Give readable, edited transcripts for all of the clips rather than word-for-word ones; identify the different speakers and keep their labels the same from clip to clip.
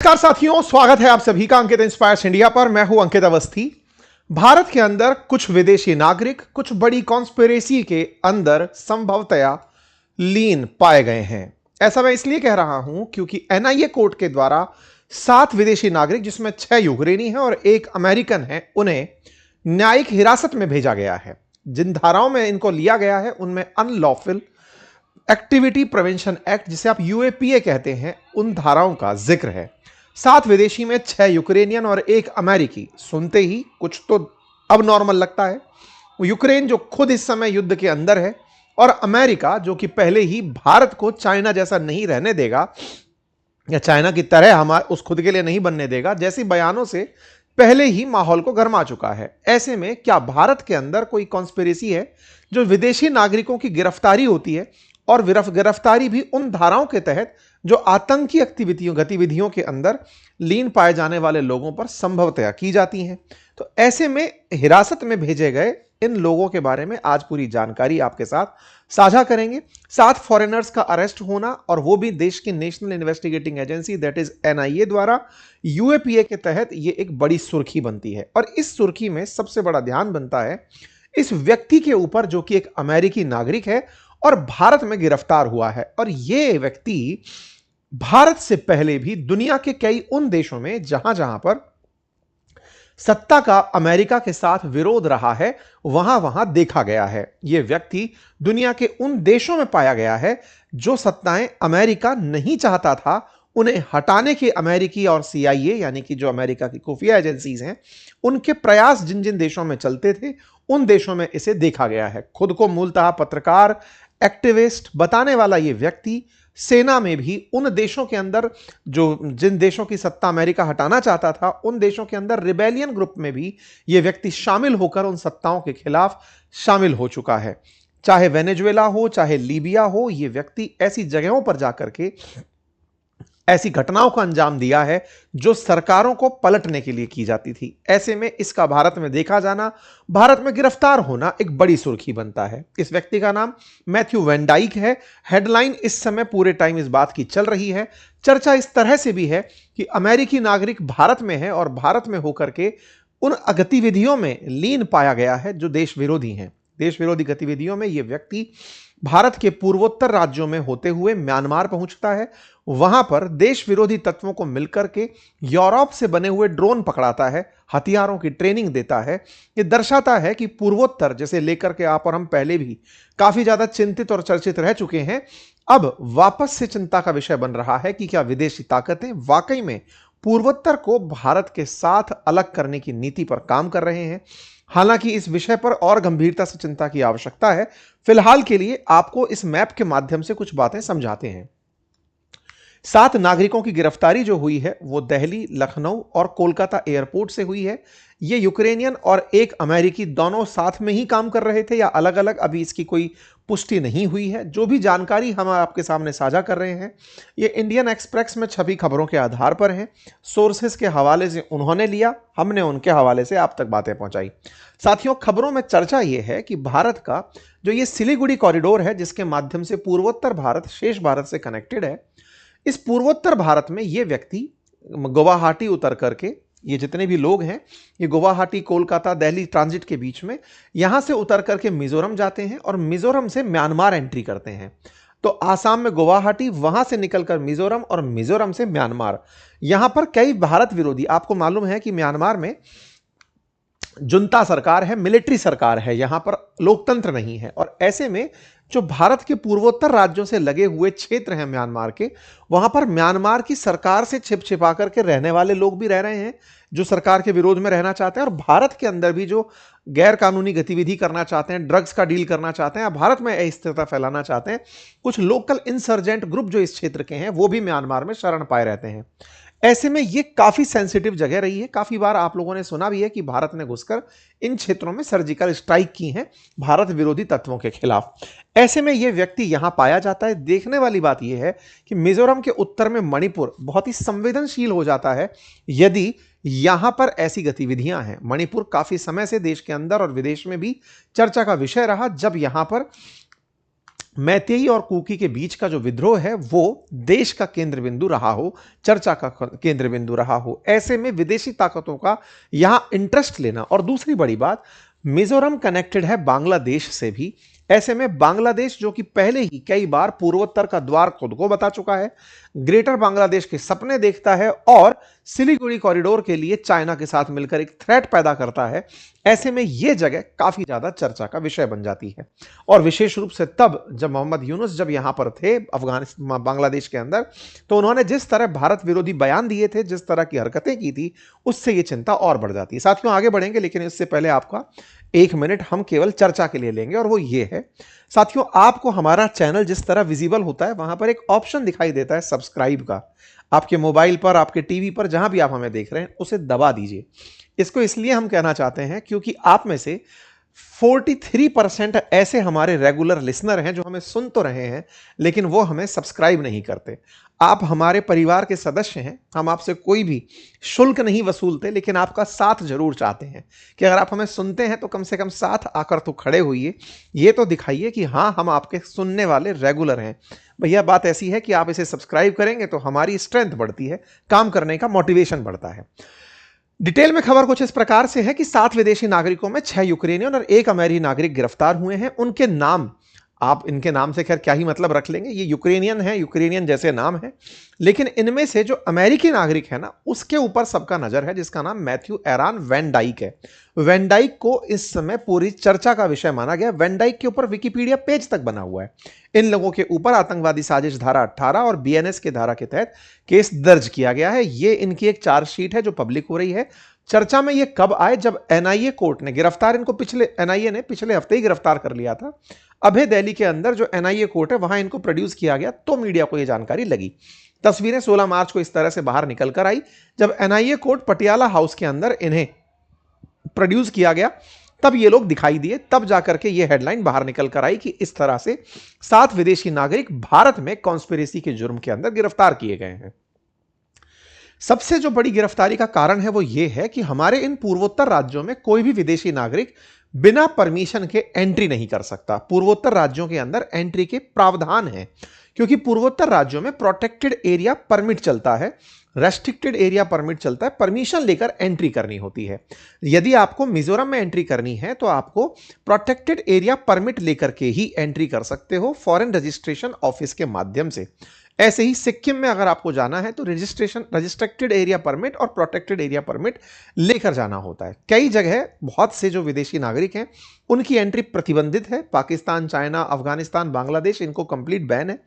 Speaker 1: नमस्कार साथियों, स्वागत है आप सभी का अंकित इंस्पायर्स इंडिया पर। मैं हूं अंकित अवस्थी। भारत के अंदर कुछ विदेशी नागरिक कुछ बड़ी कॉन्स्पिरेसी के अंदर संभवतया लीन पाए गए हैं। ऐसा मैं इसलिए कह रहा हूं क्योंकि एनआईए कोर्ट के द्वारा 7 विदेशी नागरिक, जिसमें 6 यूक्रेनी हैं और 1 अमेरिकन है, उन्हें न्यायिक हिरासत में भेजा गया है। जिन धाराओं में इनको लिया गया है उनमें अनलॉफुल एक्टिविटी प्रिवेंशन एक्ट, जिसे आप यूएपीए कहते हैं, उन धाराओं का जिक्र है। 7 विदेशी में 6 यूक्रेनियन और 1 अमेरिकी। सुनते ही कुछ तो अब नॉर्मल लगता है। यूक्रेन जो खुद इस समय युद्ध के अंदर है, और अमेरिका जो कि पहले ही भारत को चाइना जैसा नहीं रहने देगा या चाइना की तरह हमारे उस खुद के लिए नहीं बनने देगा, जैसी बयानों से पहले ही माहौल को गरमा चुका है। ऐसे में क्या भारत के अंदर कोई कॉन्स्पिरेसी है जो विदेशी नागरिकों की गिरफ्तारी होती है, और गिरफ्तारी भी उन धाराओं के तहत जो आतंकी गतिविधियों के अंदर लीन पाए जाने वाले लोगों पर संभवतया की जाती हैं। तो ऐसे में हिरासत में भेजे गए इन लोगों के बारे में आज पूरी जानकारी आपके साथ साझा करेंगे। 7 फॉरेनर्स का अरेस्ट होना, और वो भी देश की national investigating agency that is NIA द्वारा यूएपीए के तहत, ये एक बड़ी सुर्खी बनती है। और इस सुर्खी में सबसे बड़ा ध्यान बनता है इस व्यक्ति के ऊपर जो कि एक अमेरिकी नागरिक है और भारत में गिरफ्तार हुआ है। और यह व्यक्ति भारत से पहले भी दुनिया के कई उन देशों में जहां जहां पर सत्ता का अमेरिका के साथ विरोध रहा है, वहां वहां देखा गया है। यह व्यक्ति दुनिया के उन देशों में पाया गया है जो सत्ताएं अमेरिका नहीं चाहता था उन्हें हटाने के। अमेरिकी और सीआईए यानी कि जो अमेरिका की खुफिया एजेंसीज हैं, उनके प्रयास जिन जिन देशों में चलते थे, उन देशों में इसे देखा गया है। खुद को मूलतः पत्रकार, एक्टिविस्ट बताने वाला यह व्यक्ति सेना में भी उन देशों के अंदर जिन देशों की सत्ता अमेरिका हटाना चाहता था, उन देशों के अंदर रिबेलियन ग्रुप में भी यह व्यक्ति शामिल होकर उन सत्ताओं के खिलाफ शामिल हो चुका है। चाहे वेनेजुएला हो, चाहे लीबिया हो, यह व्यक्ति ऐसी जगहों पर जाकर के ऐसी घटनाओं को अंजाम दिया है जो सरकारों को पलटने के लिए की जाती थी। ऐसे में इसका भारत में देखा जाना, भारत में गिरफ्तार होना एक बड़ी सुर्खी बनता है। इस व्यक्ति का नाम मैथ्यू वैन डाइक है। हेडलाइन इस समय पूरे टाइम इस बात की चल रही है। चर्चा इस तरह से भी है कि अमेरिकी नागरिक भारत में है और भारत में होकर के उन गतिविधियों में लीन पाया गया है जो देश विरोधी हैं। देश विरोधी गतिविधियों में यह व्यक्ति भारत के पूर्वोत्तर राज्यों में होते हुए म्यांमार पहुंचता है। वहां पर देश विरोधी तत्वों को मिलकर के यूरोप से बने हुए ड्रोन पकड़ाता है, हथियारों की ट्रेनिंग देता है। यह दर्शाता है कि पूर्वोत्तर जैसे लेकर के आप और हम पहले भी काफी ज्यादा चिंतित और चर्चित रह चुके हैं, अब वापस से चिंता का विषय बन रहा है कि क्या विदेशी ताकतें वाकई में पूर्वोत्तर को भारत के साथ अलग करने की नीति पर काम कर रहे हैं। हालांकि इस विषय पर और गंभीरता से चिंता की आवश्यकता है। फिलहाल के लिए आपको इस मैप के माध्यम से कुछ बातें समझाते हैं। 7 नागरिकों की गिरफ्तारी जो हुई है वो दिल्ली, लखनऊ और कोलकाता एयरपोर्ट से हुई है। ये यूक्रेनियन और 1 अमेरिकी दोनों साथ में ही काम कर रहे थे या अलग अलग, अभी इसकी कोई पुष्टि नहीं हुई है। जो भी जानकारी हम आपके सामने साझा कर रहे हैं ये इंडियन एक्सप्रेस में छपी खबरों के आधार पर है। सोर्सेस के हवाले से उन्होंने लिया, हमने उनके हवाले से आप तक बातें पहुंचाई। साथियों, खबरों में चर्चा यह है कि भारत का जो ये सिलीगुड़ी कॉरिडोर है, जिसके माध्यम से पूर्वोत्तर भारत शेष भारत से कनेक्टेड है, इस पूर्वोत्तर भारत में ये व्यक्ति गुवाहाटी उतर करके, ये जितने भी लोग हैं ये गुवाहाटी, कोलकाता, दिल्ली ट्रांजिट के बीच में यहां से उतर करके मिजोरम जाते हैं और मिजोरम से म्यांमार एंट्री करते हैं। तो आसाम में गुवाहाटी, वहां से निकलकर मिजोरम और मिजोरम से म्यांमार। यहां पर कई भारत विरोधी, आपको मालूम है कि म्यांमार में जुंता सरकार है, मिलिट्री सरकार है, यहां पर लोकतंत्र नहीं है। और ऐसे में जो भारत के पूर्वोत्तर राज्यों से लगे हुए क्षेत्र हैं म्यांमार के, वहां पर म्यांमार की सरकार से छिप छिपा करके रहने वाले लोग भी रह रहे हैं जो सरकार के विरोध में रहना चाहते हैं, और भारत के अंदर भी जो गैर कानूनी गतिविधि करना चाहते हैं, ड्रग्स का डील करना चाहते हैं या भारत में अस्थिरता फैलाना चाहते हैं, कुछ लोकल इंसर्जेंट ग्रुप जो इस क्षेत्र के हैं वो भी म्यांमार में शरण पाए रहते हैं। ऐसे में यह काफी सेंसिटिव जगह रही है। काफी बार आप लोगों ने सुना भी है कि भारत ने घुसकर इन क्षेत्रों में सर्जिकल स्ट्राइक की है भारत विरोधी तत्वों के खिलाफ। ऐसे में यह व्यक्ति यहां पाया जाता है। देखने वाली बात यह है कि मिजोरम के उत्तर में मणिपुर बहुत ही संवेदनशील हो जाता है यदि यहां पर ऐसी गतिविधियां हैं। मणिपुर काफी समय से देश के अंदर और विदेश में भी चर्चा का विषय रहा, जब यहां पर मैतेई और कुकी के बीच का जो विद्रोह है वो देश का केंद्र बिंदु रहा हो, चर्चा का केंद्र बिंदु रहा हो। ऐसे में विदेशी ताकतों का यहां इंटरेस्ट लेना, और दूसरी बड़ी बात, मिजोरम कनेक्टेड है बांग्लादेश से भी। ऐसे में बांग्लादेश, जो कि पहले ही कई बार पूर्वोत्तर का द्वार खुद को बता चुका है, ग्रेटर बांग्लादेश के सपने देखता है और सिलीगुड़ी कॉरिडोर के लिए चाइना के साथ मिलकर एक थ्रेट पैदा करता है। ऐसे में यह जगह काफी ज्यादा चर्चा का विषय बन जाती है। और विशेष रूप से तब जब मोहम्मद यूनुस जब यहां पर थे अफगानिस्तान बांग्लादेश के अंदर, तो उन्होंने जिस तरह भारत विरोधी बयान दिए थे, जिस तरह की हरकतें की थी, उससे यह चिंता और बढ़ जाती है। साथियों, आगे बढ़ेंगे, लेकिन इससे पहले आपका 1 मिनट हम केवल चर्चा के लिए लेंगे, और वो ये है साथियों, आपको हमारा चैनल जिस तरह विजिबल होता है, वहां पर एक ऑप्शन दिखाई देता है सब्सक्राइब का। आपके मोबाइल पर, आपके टीवी पर, जहां भी आप हमें देख रहे हैं, उसे दबा दीजिए। इसको इसलिए हम कहना चाहते हैं क्योंकि आप में से 43% ऐसे हमारे रेगुलर लिसनर हैं जो हमें सुन तो रहे हैं, लेकिन वो हमें सब्सक्राइब नहीं करते। आप हमारे परिवार के सदस्य हैं, हम आपसे कोई भी शुल्क नहीं वसूलते, लेकिन आपका साथ जरूर चाहते हैं कि अगर आप हमें सुनते हैं तो कम से कम साथ आकर तो खड़े होइए, ये तो दिखाइए कि हाँ, हम आपके सुनने वाले रेगुलर हैं। भैया, बात ऐसी है कि आप इसे सब्सक्राइब करेंगे तो हमारी स्ट्रेंथ बढ़ती है, काम करने का मोटिवेशन बढ़ता है। डिटेल में खबर कुछ इस प्रकार से है कि 7 विदेशी नागरिकों में 6 यूक्रेनियन और 1 अमेरिकी नागरिक गिरफ्तार हुए हैं। उनके नाम, आप इनके नाम से खैर क्या ही मतलब रख लेंगे, ये यूक्रेनियन है, यूक्रेनियन जैसे नाम है, लेकिन इनमें से जो अमेरिकी नागरिक है ना, उसके ऊपर सबका नजर है, जिसका नाम मैथ्यू एरान वैन डाइक है। वैन डाइक को इस समय पूरी चर्चा का विषय माना गया। वैन डाइक के ऊपर विकिपीडिया पेज तक बना हुआ है। इन लोगों के ऊपर आतंकवादी साजिश धारा 18 और बीएनएस के धारा के तहत केस दर्ज किया गया है। ये इनकी एक चार्जशीट है जो पब्लिक हो रही है। चर्चा में ये कब आए, जब एनआईए कोर्ट ने गिरफ्तार, इनको एनआईए ने पिछले हफ्ते ही गिरफ्तार कर लिया था। अभय दिल्ली के अंदर जो एनआईए कोर्ट है, वहां इनको प्रोड्यूस किया गया, तो मीडिया को यह जानकारी लगी। तस्वीरें 16 मार्च को इस तरह से बाहर निकल कर आई, जब एनआईए कोर्ट पटियाला हाउस के अंदर इन्हें प्रोड्यूस किया गया, तब ये लोग दिखाई दिए। तब जाकर के ये हेडलाइन बाहर निकल कर आई कि इस तरह से 7 विदेशी नागरिक भारत में कॉन्स्पिरेसी के जुर्म के अंदर गिरफ्तार किए गए हैं। सबसे जो बड़ी गिरफ्तारी का कारण है वो ये है कि हमारे इन पूर्वोत्तर राज्यों में कोई भी विदेशी नागरिक बिना परमिशन के एंट्री नहीं कर सकता। पूर्वोत्तर राज्यों के अंदर एंट्री के प्रावधान हैं, क्योंकि पूर्वोत्तर राज्यों में प्रोटेक्टेड एरिया परमिट चलता है, रेस्ट्रिक्टेड एरिया परमिट चलता है, परमिशन लेकर एंट्री करनी होती है। यदि आपको मिजोरम में एंट्री करनी है तो आपको प्रोटेक्टेड एरिया परमिट लेकर के ही एंट्री कर सकते हो, फॉरेन रजिस्ट्रेशन ऑफिस के माध्यम से। ऐसे ही सिक्किम में अगर आपको जाना है तो रजिस्ट्रेक्टेड एरिया परमिट और प्रोटेक्टेड एरिया परमिट लेकर जाना होता है। कई जगह बहुत से जो विदेशी नागरिक हैं उनकी एंट्री प्रतिबंधित है। पाकिस्तान, चाइना, अफगानिस्तान, बांग्लादेश, इनको कंप्लीट बैन है।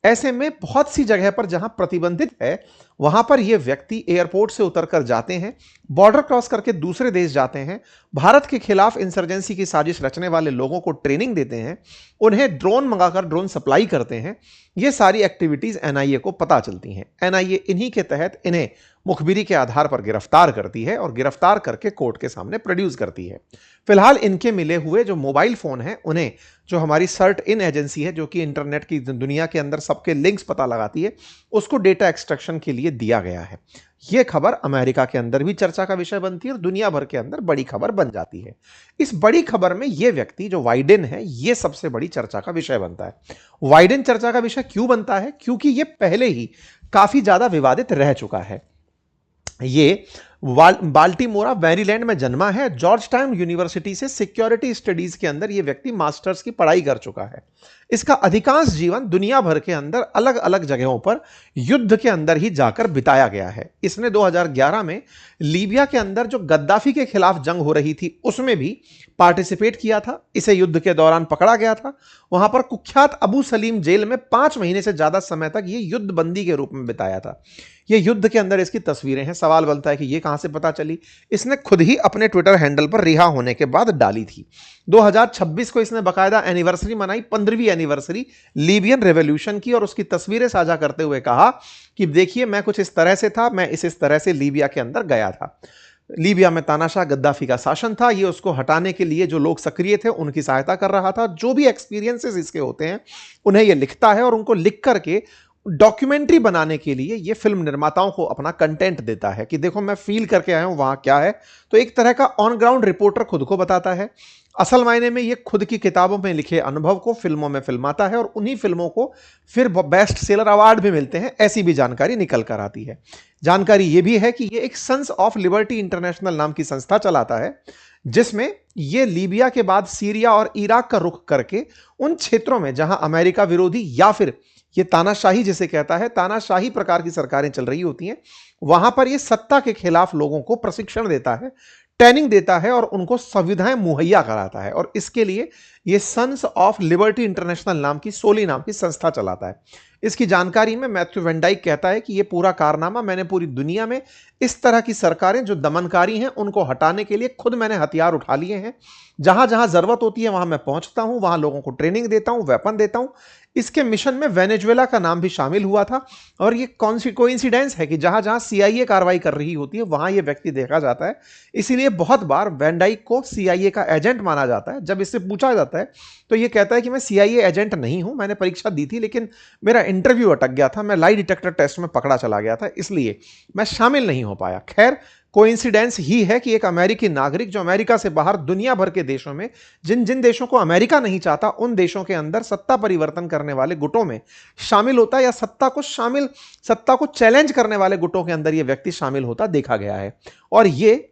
Speaker 1: ऐसे में बहुत सी जगह पर जहां प्रतिबंधित है, वहां पर ये व्यक्ति एयरपोर्ट से उतरकर जाते हैं, बॉर्डर क्रॉस करके दूसरे देश जाते हैं, भारत के खिलाफ इंसर्जेंसी की साजिश रचने वाले लोगों को ट्रेनिंग देते हैं, उन्हें ड्रोन मंगाकर ड्रोन सप्लाई करते हैं। ये सारी एक्टिविटीज एनआईए को पता चलती हैं। एनआईए इन्हीं के तहत इन्हें मुखबिरी के आधार पर गिरफ्तार करती है और गिरफ्तार करके कोर्ट के सामने प्रोड्यूस करती है। फिलहाल इनके मिले हुए जो मोबाइल फोन हैं, उन्हें जो हमारी सर्ट इन एजेंसी है, जो कि इंटरनेट की दुनिया के अंदर सबके लिंक्स पता लगाती है, उसको डेटा एक्सट्रैक्शन के लिए दिया गया है। यह खबर अमेरिका के अंदर भी चर्चा का विषय बनती है और दुनिया भर के अंदर बड़ी खबर बन जाती है। इस बड़ी खबर में यह व्यक्ति जो वाइडेन है, यह सबसे बड़ी चर्चा का विषय बनता है। वाइडेन चर्चा का विषय क्यों बनता है? क्योंकि यह पहले ही काफी ज्यादा विवादित रह चुका है। ये बाल्टीमोरा, मैरीलैंड में जन्मा है। जॉर्ज टाउन यूनिवर्सिटी से सिक्योरिटी स्टडीज के अंदर यह व्यक्ति मास्टर्स की पढ़ाई कर चुका है। इसका अधिकांश जीवन दुनिया भर के अंदर अलग अलग जगहों पर युद्ध के अंदर ही जाकर बिताया गया है। इसने 2011 में लीबिया के अंदर जो गद्दाफी के खिलाफ जंग हो रही थी, उसमें भी पार्टिसिपेट किया था। इसे युद्ध के दौरान पकड़ा गया था। वहां पर कुख्यात अबू सलीम जेल में 5 महीने से ज्यादा समय तक ये युद्ध बंदी के रूप में बिताया था। ये युद्ध के अंदर इसकी तस्वीरें हैं। सवाल बनता है कि ये कहां से पता चली? इसने खुद ही अपने ट्विटर हैंडल पर रिहा होने के बाद डाली थी। 2026 को इसने बाकायदा एनिवर्सरी मनाई, 15वीं एनिवर्सरी लीबियन रेवोल्यूशन की, और उसकी तस्वीरें साझा करते हुए कहा कि देखिए, मैं कुछ इस तरह से था, मैं इस तरह से लीबिया के अंदर गया था। लीबिया में तानाशाह गद्दाफी का शासन था। ये उसको हटाने के लिए जो लोग सक्रिय थे उनकी सहायता कर रहा था। जो भी एक्सपीरियंसेस इसके होते हैं उन्हें ये लिखता है और उनको लिख करके डॉक्यूमेंट्री बनाने के लिए ये फिल्म निर्माताओं को अपना कंटेंट देता है कि देखो, मैं फील करके आया हूं वहां क्या है। तो एक तरह का ऑन ग्राउंड रिपोर्टर खुद को बताता है। असल मायने में ये खुद की किताबों में लिखे अनुभव को फिल्मों में फिल्माता है और उन्हीं फिल्मों को फिर बेस्ट सेलर अवार्ड भी मिलते हैं, ऐसी भी जानकारी निकल कर आती है। जानकारी ये भी है कि ये एक सन्स ऑफ लिबर्टी इंटरनेशनल नाम की संस्था चलाता है, जिसमें ये लीबिया के बाद सीरिया और इराक का रुख करके उन क्षेत्रों में जहां अमेरिका विरोधी या फिर ये तानाशाही जिसे कहता है, तानाशाही प्रकार की सरकारें चल रही होती हैं, वहां पर ये सत्ता के खिलाफ लोगों को प्रशिक्षण देता है, ट्रेनिंग देता है और उनको सुविधाएं मुहैया कराता है। और इसके लिए ये सन्स ऑफ लिबर्टी इंटरनेशनल नाम की सोली नाम की संस्था चलाता है। इसकी जानकारी में मैथ्यू वैन डाइक कहता है कि यह पूरा कारनामा मैंने पूरी दुनिया में इस तरह की सरकारें जो दमनकारी हैं उनको हटाने के लिए खुद मैंने हथियार उठा लिए हैं। जहां जहां जरूरत होती है वहां मैं पहुंचता हूं, वहां लोगों को ट्रेनिंग देता हूं, वेपन देता हूं। इसके मिशन में वेनेजुएला का नाम भी शामिल हुआ था और ये कोइंसिडेंस है कि जहां जहां सीआईए कार्रवाई कर रही होती है वहां ये व्यक्ति देखा जाता है। इसीलिए बहुत बार वैन डाइक को सीआईए का एजेंट माना जाता है। जब इससे पूछा जाता है तो ये कहता है कि मैं सीआईए एजेंट नहीं हूं, मैंने परीक्षा दी थी लेकिन मेरा इंटरव्यू अटक गया था, मैं लाई डिटेक्टर टेस्ट में पकड़ा चला गया था, इसलिए मैं शामिल नहीं हो पाया। खैर, कोइंसिडेंस ही है कि एक अमेरिकी नागरिक जो अमेरिका से बाहर दुनिया भर के देशों में, जिन जिन देशों को अमेरिका नहीं चाहता, उन देशों के अंदर सत्ता परिवर्तन करने वाले गुटों में शामिल होता है या सत्ता को चैलेंज करने वाले गुटों के अंदर यह व्यक्ति शामिल होता देखा गया है। और ये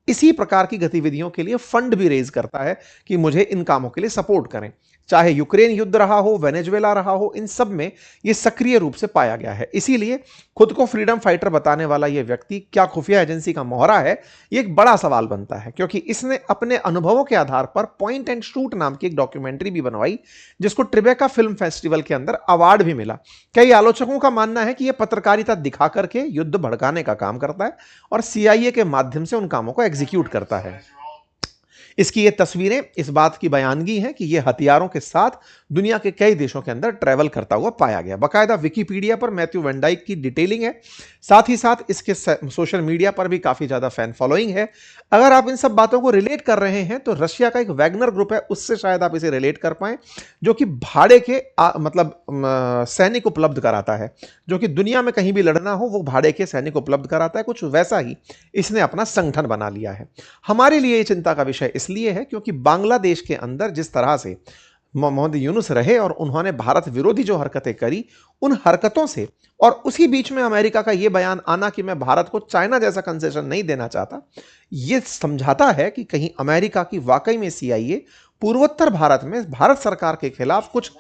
Speaker 1: इसी प्रकार की गतिविधियों के लिए फंड भी रेज करता है कि मुझे इन कामों के लिए सपोर्ट करें। चाहे यूक्रेन युद्ध रहा हो, वेनेजुएला रहा हो, इन सब में यह सक्रिय रूप से पाया गया है। इसीलिए खुद को फ्रीडम फाइटर बताने वाला यह व्यक्ति क्या खुफिया एजेंसी का मोहरा है, यह एक बड़ा सवाल बनता है, क्योंकि इसने अपने अनुभवों के आधार पर पॉइंट एंड शूट नाम की एक डॉक्यूमेंट्री भी बनवाई, जिसको ट्रिबेका फिल्म फेस्टिवल के अंदर अवार्ड भी मिला। कई आलोचकों का मानना है कि यह पत्रकारिता दिखा करके युद्ध भड़काने का काम करता है और सीआईए के माध्यम से उन कामों को एग्जीक्यूट करता है। इसकी ये तस्वीरें इस बात की बयानगी हैं कि ये हथियारों के साथ दुनिया के कई देशों के अंदर ट्रैवल करता हुआ पाया गया। बाकायदा विकिपीडिया पर मैथ्यू वैन डाइक की डिटेलिंग है, साथ ही साथ इसके सोशल मीडिया पर भी काफी ज्यादा फैन फॉलोइंग है। अगर आप इन सब बातों को रिलेट कर रहे हैं तो रशिया का एक वैगनर ग्रुप है, उससे शायद आप इसे रिलेट कर पाए, जो कि भाड़े के सैनिक उपलब्ध कराता है, जो कि दुनिया में कहीं भी लड़ना हो वो भाड़े के सैनिक उपलब्ध कराता है। कुछ वैसा ही इसने अपना संगठन बना लिया है। हमारे लिए ये चिंता का विषय इसलिए है क्योंकि बांग्लादेश के अंदर जिस तरह से मोहम्मद यूनुस रहे और उन्होंने भारत विरोधी जो हरकतें करी, उन हरकतों से और उसी बीच में अमेरिका का यह बयान आना कि मैं भारत को चाइना जैसा कंसेशन नहीं देना चाहता, यह समझाता है कि कहीं अमेरिका की वाकई में सीआईए पूर्वोत्तर भारत में भारत सरकार के खिलाफ कुछ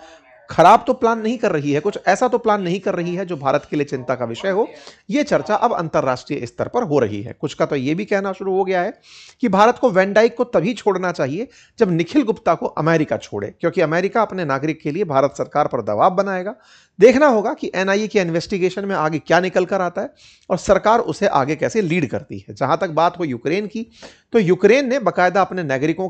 Speaker 1: खराब तो प्लान नहीं कर रही है, कुछ ऐसा तो प्लान नहीं कर रही है जो भारत के लिए चिंता का विषय हो। यह चर्चा अब अंतर्राष्ट्रीय स्तर पर हो रही है। कुछ का तो यह भी कहना शुरू हो गया है कि भारत को वैन डाइक को तभी छोड़ना चाहिए जब निखिल गुप्ता को अमेरिका छोड़े, क्योंकि अमेरिका अपने नागरिक के लिए भारत सरकार पर दबाव बनाएगा। देखना होगा कि एनआईए की इन्वेस्टिगेशन में आगे क्या निकल कर आता है और सरकार उसे आगे कैसे लीड करती है। जहां तक बात हो यूक्रेन की, तो यूक्रेन ने बाकायदा अपने नागरिकों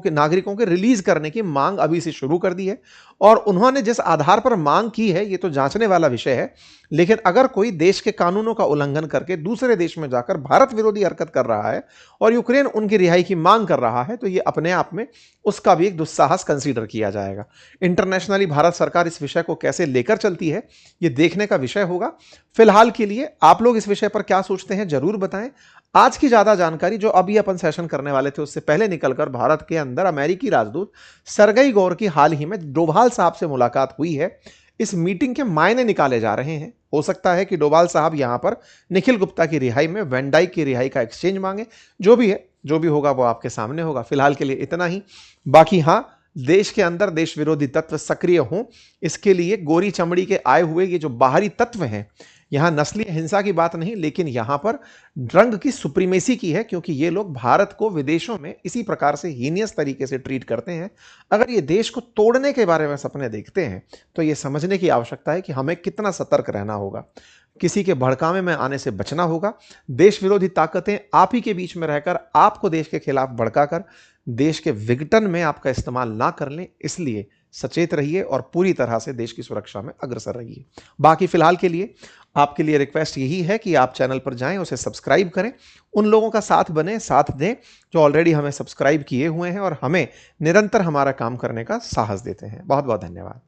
Speaker 1: के रिलीज करने की मांग अभी से शुरू कर दी है और उन्होंने जिस आधार पर मांग की है ये तो जांचने वाला विषय है। लेकिन अगर कोई देश के कानूनों का उल्लंघन करके दूसरे देश में जाकर भारत विरोधी हरकत कर रहा है और यूक्रेन उनकी रिहाई की मांग कर रहा है, तो ये अपने आप में उसका भी एक दुस्साहस कंसीडर किया जाएगा। इंटरनेशनली भारत सरकार इस विषय को कैसे लेकर चलती है ये देखने का विषय होगा। फिलहाल के लिए आप लोग इस विषय पर क्या सोचते हैं जरूर बताएं। आज की ज्यादा जानकारी जो अभी अपन सेशन करने वाले थे उससे पहले निकलकर भारत के अंदर अमेरिकी राजदूत सरगई गौर की हाल ही में डोभाल साहब से मुलाकात हुई है। इस मीटिंग के मायने निकाले जा रहे हैं। हो सकता है कि डोभाल साहब यहां पर निखिल गुप्ता की रिहाई में वैन डाइक की रिहाई का एक्सचेंज मांगे। जो भी है, जो भी होगा वो आपके सामने होगा। फिलहाल के लिए इतना ही। बाकी हाँ, देश के अंदर देश विरोधी तत्व सक्रिय हों, इसके लिए गोरी चमड़ी के आए हुए ये जो बाहरी तत्व हैं, यहां नस्लीय हिंसा की बात नहीं, लेकिन यहां पर रंग की सुप्रीमेसी की है, क्योंकि ये लोग भारत को विदेशों में इसी प्रकार से हीनियस तरीके से ट्रीट करते हैं। अगर ये देश को तोड़ने के बारे में सपने देखते हैं तो ये समझने की आवश्यकता है कि हमें कितना सतर्क रहना होगा। किसी के भड़कामे में आने से बचना होगा। देश विरोधी ताकतें आप ही के बीच में रहकर आपको देश के खिलाफ भड़काकर देश के विघटन में आपका इस्तेमाल ना कर लें, इसलिए सचेत रहिए और पूरी तरह से देश की सुरक्षा में अग्रसर रहिए। बाकी फिलहाल के लिए आपके लिए रिक्वेस्ट यही है कि आप चैनल पर जाएं, उसे सब्सक्राइब करें, उन लोगों का साथ बने, साथ दें जो ऑलरेडी हमें सब्सक्राइब किए हुए हैं और हमें निरंतर हमारा काम करने का साहस देते हैं। बहुत बहुत धन्यवाद।